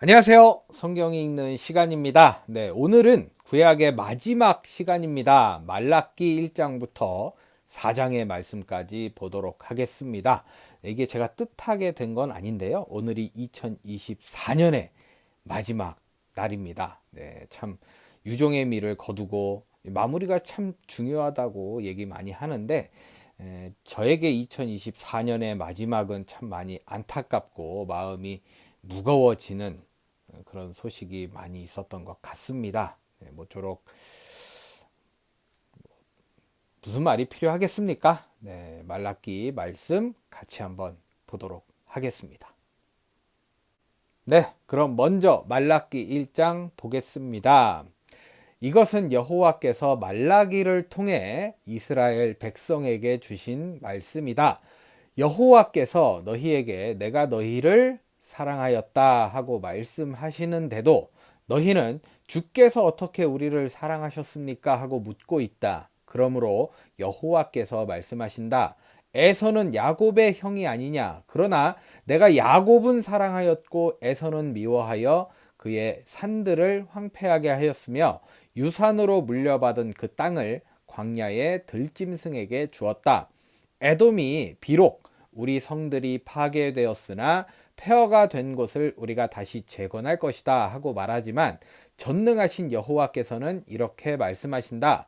안녕하세요. 성경 읽는 시간입니다. 네, 오늘은 구약의 마지막 시간입니다. 말라기 1장부터 4장의 말씀까지 보도록 하겠습니다. 이게 제가 뜻하게 된 건 아닌데요. 오늘이 2024년의 마지막 날입니다. 네, 참 유종의 미를 거두고 마무리가 참 중요하다고 얘기 많이 하는데 저에게 2024년의 마지막은 참 많이 안타깝고 마음이 무거워지는 그런 소식이 많이 있었던 것 같습니다. 모쪼록 무슨 말이 필요하겠습니까? 네, 말라기 말씀 같이 한번 보도록 하겠습니다. 네, 그럼 먼저 말라기 1장 보겠습니다. 이것은 여호와께서 말라기를 통해 이스라엘 백성에게 주신 말씀이다. 여호와께서 너희에게 내가 너희를 사랑하였다 하고 말씀하시는데도 너희는 주께서 어떻게 우리를 사랑하셨습니까 하고 묻고 있다. 그러므로 여호와께서 말씀하신다. 에서는 야곱의 형이 아니냐. 그러나 내가 야곱은 사랑하였고 에서는 미워하여 그의 산들을 황폐하게 하였으며 유산으로 물려받은 그 땅을 광야의 들짐승에게 주었다. 에돔이 비록 우리 성들이 파괴되었으나 폐허가 된 곳을 우리가 다시 재건할 것이다 하고 말하지만 전능하신 여호와께서는 이렇게 말씀하신다.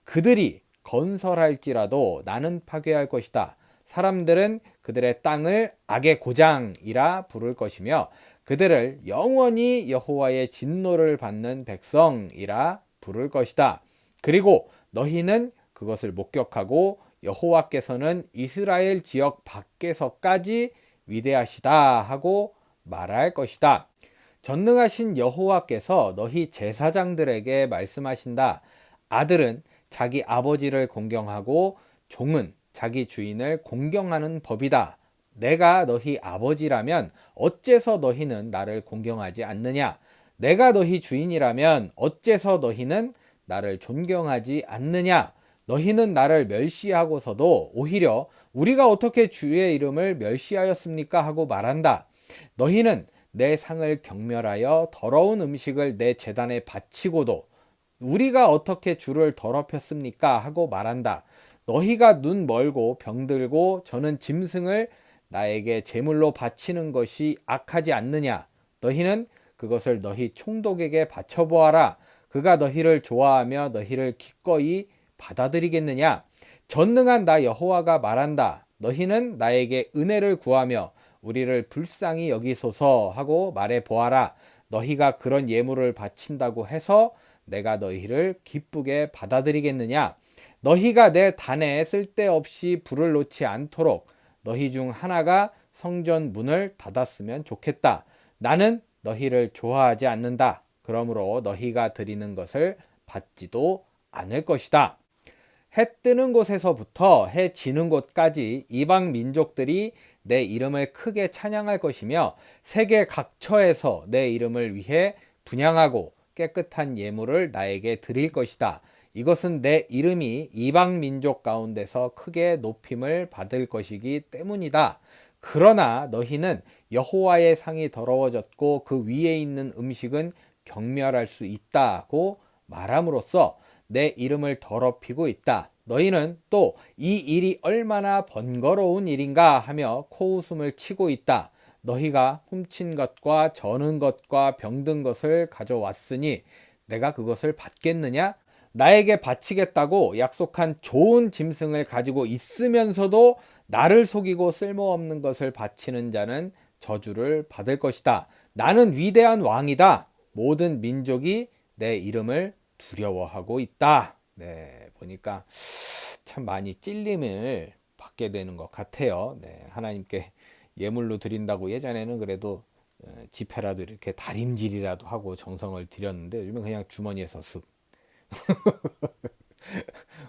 그들이 건설할지라도 나는 파괴할 것이다. 사람들은 그들의 땅을 악의 고장이라 부를 것이며 그들을 영원히 여호와의 진노를 받는 백성이라 부를 것이다. 그리고 너희는 그것을 목격하고 여호와께서는 이스라엘 지역 밖에서까지 위대하시다 하고 말할 것이다. 전능하신 여호와께서 너희 제사장들에게 말씀하신다. 아들은 자기 아버지를 공경하고 종은 자기 주인을 공경하는 법이다. 내가 너희 아버지라면 어째서 너희는 나를 공경하지 않느냐? 내가 너희 주인이라면 어째서 너희는 나를 존경하지 않느냐? 너희는 나를 멸시하고서도 오히려 우리가 어떻게 주의 이름을 멸시하였습니까? 하고 말한다. 너희는 내 상을 경멸하여 더러운 음식을 내 제단에 바치고도 우리가 어떻게 주를 더럽혔습니까? 하고 말한다. 너희가 눈 멀고 병들고 저는 짐승을 나에게 제물로 바치는 것이 악하지 않느냐? 너희는 그것을 너희 총독에게 바쳐보아라. 그가 너희를 좋아하며 너희를 기꺼이 받아들이겠느냐? 전능한 나 여호와가 말한다. 너희는 나에게 은혜를 구하며 우리를 불쌍히 여기소서 하고 말해 보아라. 너희가 그런 예물을 바친다고 해서 내가 너희를 기쁘게 받아들이겠느냐? 너희가 내 단에 쓸데없이 불을 놓지 않도록 너희 중 하나가 성전 문을 닫았으면 좋겠다. 나는 너희를 좋아하지 않는다. 그러므로 너희가 드리는 것을 받지도 않을 것이다. 해 뜨는 곳에서부터 해 지는 곳까지 이방 민족들이 내 이름을 크게 찬양할 것이며 세계 각처에서 내 이름을 위해 분향하고 깨끗한 예물을 나에게 드릴 것이다. 이것은 내 이름이 이방 민족 가운데서 크게 높임을 받을 것이기 때문이다. 그러나 너희는 여호와의 상이 더러워졌고 그 위에 있는 음식은 경멸할 수 있다고 말함으로써 내 이름을 더럽히고 있다. 너희는 또 이 일이 얼마나 번거로운 일인가 하며 코웃음을 치고 있다. 너희가 훔친 것과 저는 것과 병든 것을 가져왔으니 내가 그것을 받겠느냐? 나에게 바치겠다고 약속한 좋은 짐승을 가지고 있으면서도 나를 속이고 쓸모없는 것을 바치는 자는 저주를 받을 것이다. 나는 위대한 왕이다. 모든 민족이 내 이름을 두려워하고 있다. 네, 보니까 참 많이 찔림을 받게 되는 것 같아요. 네, 하나님께 예물로 드린다고 예전에는 그래도 지폐라도 이렇게 다림질이라도 하고 정성을 들였는데 요즘은 그냥 주머니에서 쓱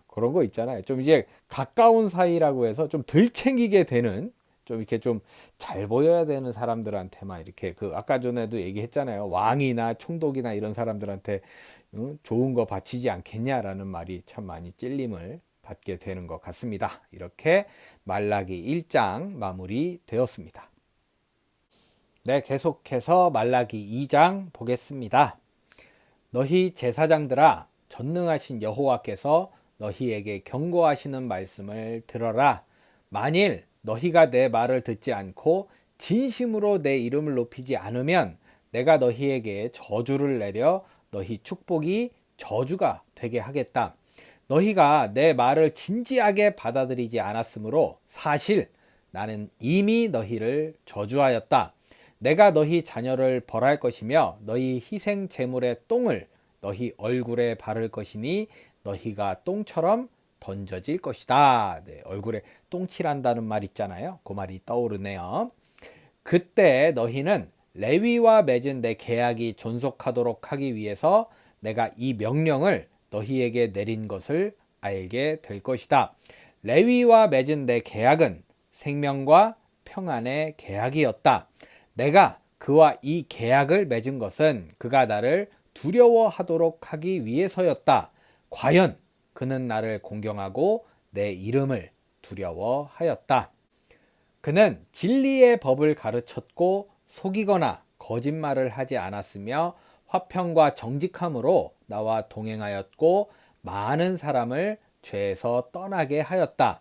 그런 거 있잖아요. 좀 이제 가까운 사이라고 해서 좀 덜 챙기게 되는 좀 이렇게 좀 잘 보여야 되는 사람들한테만 이렇게 그 아까 전에도 얘기했잖아요. 왕이나 총독이나 이런 사람들한테 좋은 거 바치지 않겠냐라는 말이 참 많이 찔림을 받게 되는 것 같습니다. 이렇게 말라기 1장 마무리되었습니다. 네, 계속해서 말라기 2장 보겠습니다. 너희 제사장들아, 전능하신 여호와께서 너희에게 경고하시는 말씀을 들어라. 만일 너희가 내 말을 듣지 않고 진심으로 내 이름을 높이지 않으면 내가 너희에게 저주를 내려 너희 축복이 저주가 되게 하겠다. 너희가 내 말을 진지하게 받아들이지 않았으므로 사실 나는 이미 너희를 저주하였다. 내가 너희 자녀를 벌할 것이며 너희 희생 제물의 똥을 너희 얼굴에 바를 것이니 너희가 똥처럼 던져질 것이다. 네, 얼굴에 똥칠한다는 말 있잖아요. 그 말이 떠오르네요. 그때 너희는 레위와 맺은 내 계약이 존속하도록 하기 위해서 내가 이 명령을 너희에게 내린 것을 알게 될 것이다. 레위와 맺은 내 계약은 생명과 평안의 계약이었다. 내가 그와 이 계약을 맺은 것은 그가 나를 두려워하도록 하기 위해서였다. 과연 그는 나를 공경하고 내 이름을 두려워하였다. 그는 진리의 법을 가르쳤고 속이거나 거짓말을 하지 않았으며 화평과 정직함으로 나와 동행하였고 많은 사람을 죄에서 떠나게 하였다.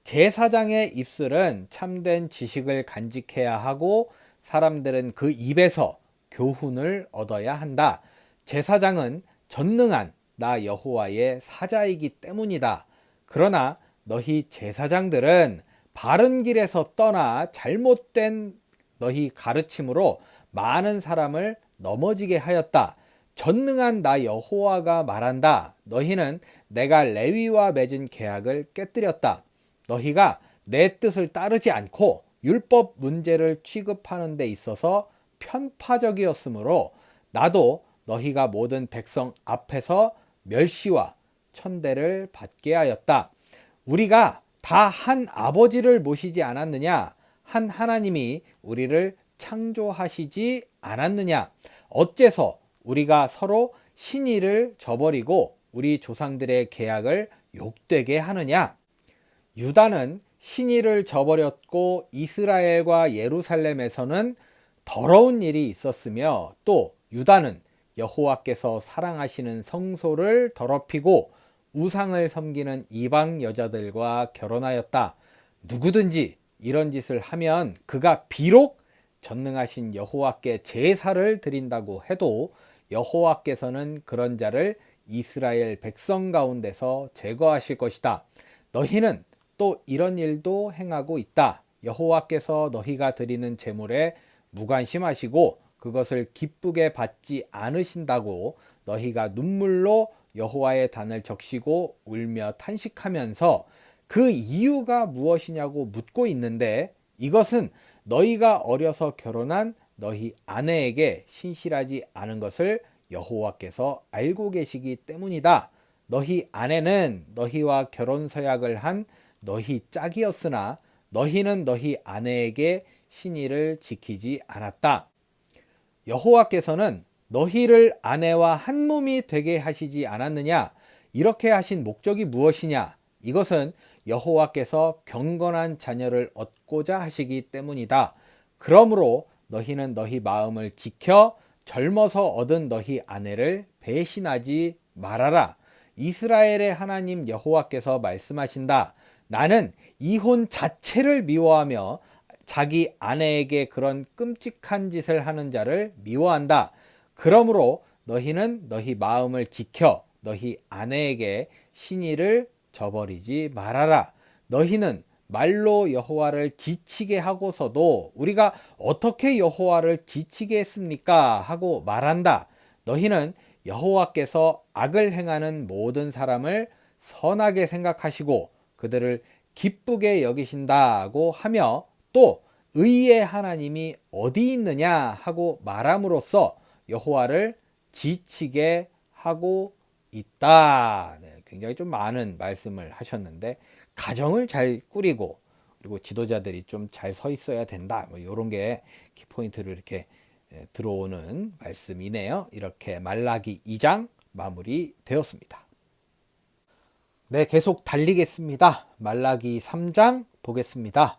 제사장의 입술은 참된 지식을 간직해야 하고 사람들은 그 입에서 교훈을 얻어야 한다. 제사장은 전능한 나 여호와의 사자이기 때문이다. 그러나 너희 제사장들은 바른 길에서 떠나 잘못된 너희 가르침으로 많은 사람을 넘어지게 하였다. 전능한 나 여호와가 말한다. 너희는 내가 레위와 맺은 계약을 깨뜨렸다. 너희가 내 뜻을 따르지 않고 율법 문제를 취급하는 데 있어서 편파적이었으므로 나도 너희가 모든 백성 앞에서 멸시와 천대를 받게 하였다. 우리가 다 한 아버지를 모시지 않았느냐? 한 하나님이 우리를 창조하시지 않았느냐? 어째서 우리가 서로 신의를 저버리고 우리 조상들의 계약을 욕되게 하느냐? 유다는 신의를 저버렸고 이스라엘과 예루살렘에서는 더러운 일이 있었으며 또 유다는 여호와께서 사랑하시는 성소를 더럽히고 우상을 섬기는 이방 여자들과 결혼하였다. 누구든지 이런 짓을 하면 그가 비록 전능하신 여호와께 제사를 드린다고 해도 여호와께서는 그런 자를 이스라엘 백성 가운데서 제거하실 것이다. 너희는 또 이런 일도 행하고 있다. 여호와께서 너희가 드리는 제물에 무관심하시고 그것을 기쁘게 받지 않으신다고 너희가 눈물로 여호와의 단을 적시고 울며 탄식하면서 그 이유가 무엇이냐고 묻고 있는데 이것은 너희가 어려서 결혼한 너희 아내에게 신실하지 않은 것을 여호와께서 알고 계시기 때문이다. 너희 아내는 너희와 결혼 서약을 한 너희 짝이었으나 너희는 너희 아내에게 신의를 지키지 않았다. 여호와께서는 너희를 아내와 한 몸이 되게 하시지 않았느냐? 이렇게 하신 목적이 무엇이냐? 이것은 여호와께서 경건한 자녀를 얻고자 하시기 때문이다. 그러므로 너희는 너희 마음을 지켜 젊어서 얻은 너희 아내를 배신하지 말아라. 이스라엘의 하나님 여호와께서 말씀하신다. 나는 이혼 자체를 미워하며 자기 아내에게 그런 끔찍한 짓을 하는 자를 미워한다. 그러므로 너희는 너희 마음을 지켜 너희 아내에게 신의를 저버리지 말아라. 너희는 말로 여호와를 지치게 하고서도 우리가 어떻게 여호와를 지치게 했습니까? 하고 말한다. 너희는 여호와께서 악을 행하는 모든 사람을 선하게 생각하시고 그들을 기쁘게 여기신다고 하며 또 의의 하나님이 어디 있느냐 하고 말함으로써 여호와를 지치게 하고 있다. 네, 굉장히 좀 많은 말씀을 하셨는데 가정을 잘 꾸리고 그리고 지도자들이 좀 잘 서 있어야 된다. 뭐 이런 게 키포인트로 이렇게 들어오는 말씀이네요. 이렇게 말라기 2장 마무리 되었습니다. 네, 계속 달리겠습니다. 말라기 3장 보겠습니다.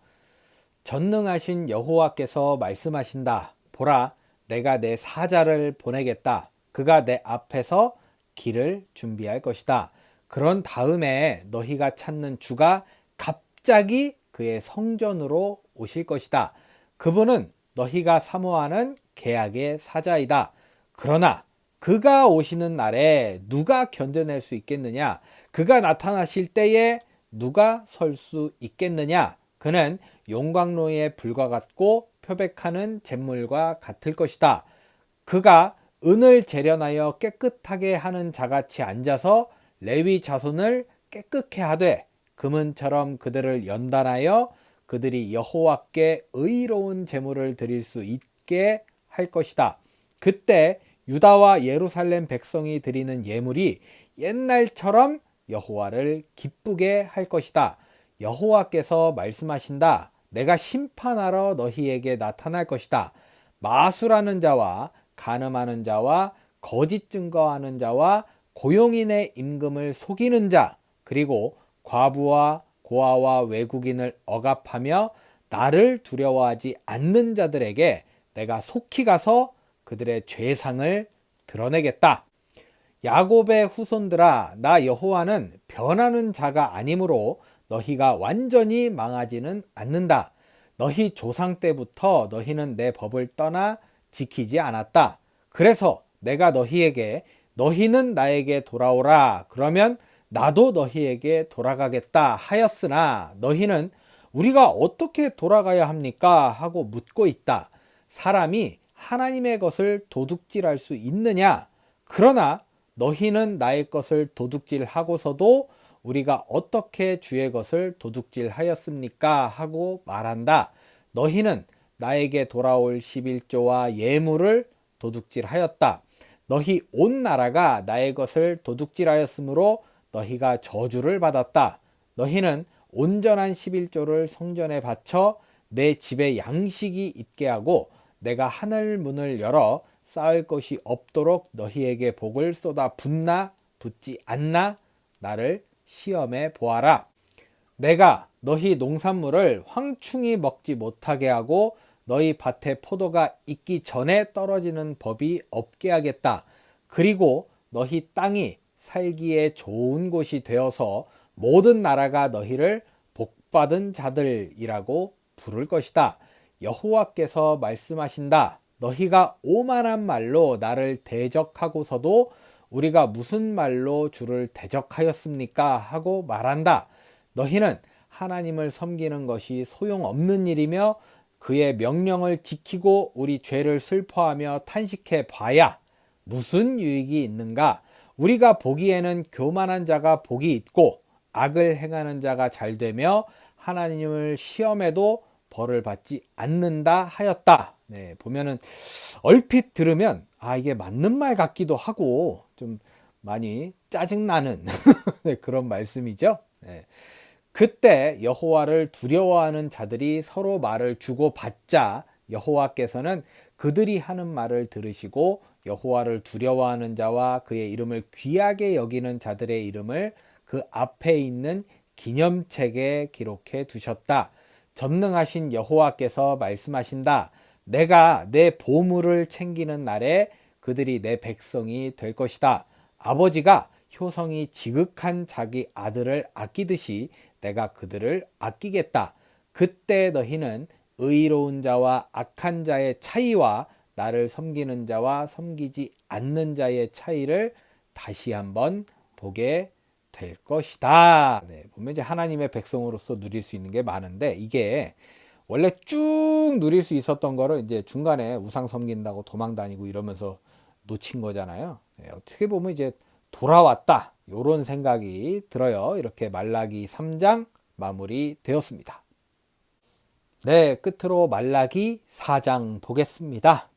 전능하신 여호와께서 말씀하신다. 보라, 내가 내 사자를 보내겠다. 그가 내 앞에서 길을 준비할 것이다. 그런 다음에 너희가 찾는 주가 갑자기 그의 성전으로 오실 것이다. 그분은 너희가 사모하는 계약의 사자이다. 그러나 그가 오시는 날에 누가 견뎌낼 수 있겠느냐? 그가 나타나실 때에 누가 설 수 있겠느냐? 그는 용광로에 불과 같고 표백하는 잿물과 같을 것이다. 그가 은을 재련하여 깨끗하게 하는 자같이 앉아서 레위 자손을 깨끗게 하되 금은처럼 그들을 연단하여 그들이 여호와께 의로운 제물을 드릴 수 있게 할 것이다. 그때 유다와 예루살렘 백성이 드리는 예물이 옛날처럼 여호와를 기쁘게 할 것이다. 여호와께서 말씀하신다. 내가 심판하러 너희에게 나타날 것이다. 마술하는 자와 간음하는 자와 거짓 증거하는 자와 고용인의 임금을 속이는 자, 그리고 과부와 고아와 외국인을 억압하며 나를 두려워하지 않는 자들에게 내가 속히 가서 그들의 죄상을 드러내겠다. 야곱의 후손들아, 나 여호와는 변하는 자가 아니므로 너희가 완전히 망하지는 않는다. 너희 조상 때부터 너희는 내 법을 떠나 지키지 않았다. 그래서 내가 너희에게 너희는 나에게 돌아오라. 그러면 나도 너희에게 돌아가겠다 하였으나 너희는 우리가 어떻게 돌아가야 합니까? 하고 묻고 있다. 사람이 하나님의 것을 도둑질할 수 있느냐? 그러나 너희는 나의 것을 도둑질하고서도 우리가 어떻게 주의 것을 도둑질하였습니까? 하고 말한다. 너희는 나에게 돌아올 11조와 예물을 도둑질하였다. 너희 온 나라가 나의 것을 도둑질하였으므로 너희가 저주를 받았다. 너희는 온전한 11조를 성전에 바쳐 내 집에 양식이 있게 하고 내가 하늘 문을 열어 쌓을 것이 없도록 너희에게 복을 쏟아 붓나 붓지 않나 나를 시험해 보아라. 내가 너희 농산물을 황충이 먹지 못하게 하고 너희 밭에 포도가 익기 전에 떨어지는 법이 없게 하겠다. 그리고 너희 땅이 살기에 좋은 곳이 되어서 모든 나라가 너희를 복받은 자들이라고 부를 것이다. 여호와께서 말씀하신다. 너희가 오만한 말로 나를 대적하고서도 우리가 무슨 말로 주를 대적하였습니까? 하고 말한다. 너희는 하나님을 섬기는 것이 소용없는 일이며 그의 명령을 지키고 우리 죄를 슬퍼하며 탄식해 봐야 무슨 유익이 있는가? 우리가 보기에는 교만한 자가 복이 있고 악을 행하는 자가 잘 되며 하나님을 시험해도 벌을 받지 않는다 하였다. 네, 보면은 얼핏 들으면 이게 맞는 말 같기도 하고 좀 많이 짜증나는 네, 그런 말씀이죠. 네. 그때 여호와를 두려워하는 자들이 서로 말을 주고받자 여호와께서는 그들이 하는 말을 들으시고 여호와를 두려워하는 자와 그의 이름을 귀하게 여기는 자들의 이름을 그 앞에 있는 기념책에 기록해 두셨다. 전능하신 여호와께서 말씀하신다. 내가 내 보물을 챙기는 날에 그들이 내 백성이 될 것이다. 아버지가 효성이 지극한 자기 아들을 아끼듯이 내가 그들을 아끼겠다. 그때 너희는 의로운 자와 악한 자의 차이와 나를 섬기는 자와 섬기지 않는 자의 차이를 다시 한번 보게 될 것이다. 네, 보면 이제 하나님의 백성으로서 누릴 수 있는 게 많은데 이게 원래 쭉 누릴 수 있었던 거를 이제 중간에 우상 섬긴다고 도망 다니고 이러면서 놓친 거잖아요. 네, 어떻게 보면 이제 돌아왔다. 요런 생각이 들어요. 이렇게 말라기 3장 마무리 되었습니다. 네, 끝으로 말라기 4장 보겠습니다.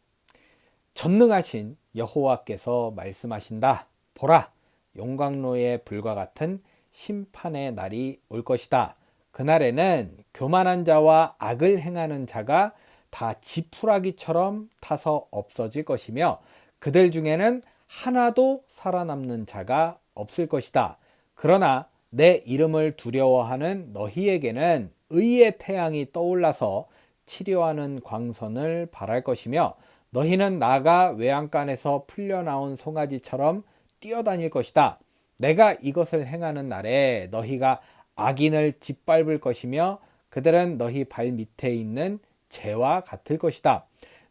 전능하신 여호와께서 말씀하신다. 보라, 용광로의 불과 같은 심판의 날이 올 것이다. 그날에는 교만한 자와 악을 행하는 자가 다 지푸라기처럼 타서 없어질 것이며 그들 중에는 하나도 살아남는 자가 없을 것이다. 그러나 내 이름을 두려워하는 너희에게는 의의 태양이 떠올라서 치료하는 광선을 발할 것이며 너희는 나가 외양간에서 풀려나온 송아지처럼 뛰어다닐 것이다. 내가 이것을 행하는 날에 너희가 악인을 짓밟을 것이며 그들은 너희 발 밑에 있는 재와 같을 것이다.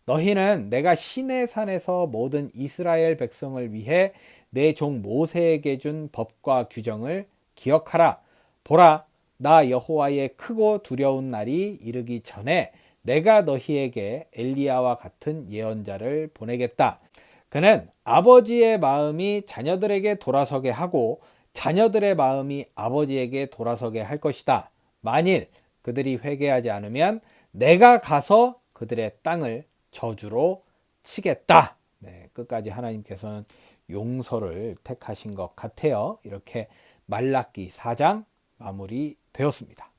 너희는 내가 시내 산에서 모든 이스라엘 백성을 위해 내 종 모세에게 준 법과 규정을 기억하라. 보라, 나 여호와의 크고 두려운 날이 이르기 전에 내가 너희에게 엘리야와 같은 예언자를 보내겠다. 그는 아버지의 마음이 자녀들에게 돌아서게 하고 자녀들의 마음이 아버지에게 돌아서게 할 것이다. 만일 그들이 회개하지 않으면 내가 가서 그들의 땅을 저주로 치겠다. 네, 끝까지 하나님께서는 용서를 택하신 것 같아요. 이렇게 말라기 4장 마무리 되었습니다.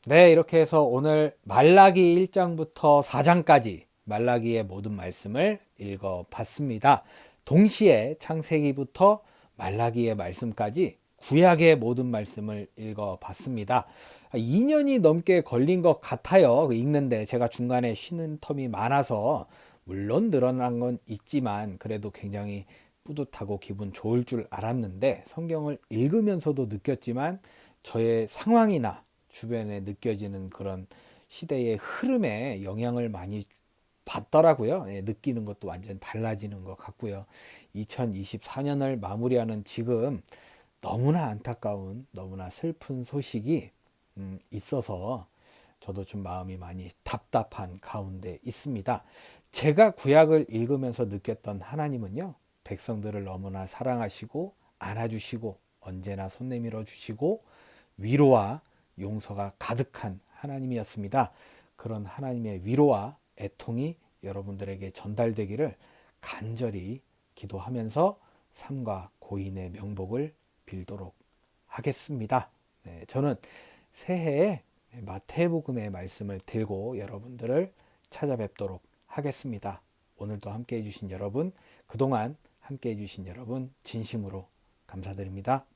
네, 이렇게 해서 오늘 말라기 1장부터 4장까지 말라기의 모든 말씀을 읽어봤습니다. 동시에 창세기부터 말라기의 말씀까지 구약의 모든 말씀을 읽어봤습니다. 2년이 넘게 걸린 것 같아요. 읽는데 제가 중간에 쉬는 텀이 많아서 물론 늘어난 건 있지만 그래도 굉장히 뿌듯하고 기분 좋을 줄 알았는데 성경을 읽으면서도 느꼈지만 저의 상황이나 주변에 느껴지는 그런 시대의 흐름에 영향을 많이 받더라고요. 느끼는 것도 완전 달라지는 것 같고요. 2024년을 마무리하는 지금 너무나 안타까운, 너무나 슬픈 소식이 있어서 저도 좀 마음이 많이 답답한 가운데 있습니다. 제가 구약을 읽으면서 느꼈던 하나님은요, 백성들을 너무나 사랑하시고 안아주시고 언제나 손 내밀어 주시고 위로와 용서가 가득한 하나님이었습니다. 그런 하나님의 위로와 애통이 여러분들에게 전달되기를 간절히 기도하면서 삶과 고인의 명복을 빌도록 하겠습니다. 네, 저는 새해에 마태복음의 말씀을 들고 여러분들을 찾아뵙도록 하겠습니다. 오늘도 함께 해주신 여러분, 그동안 함께 해주신 여러분 진심으로 감사드립니다.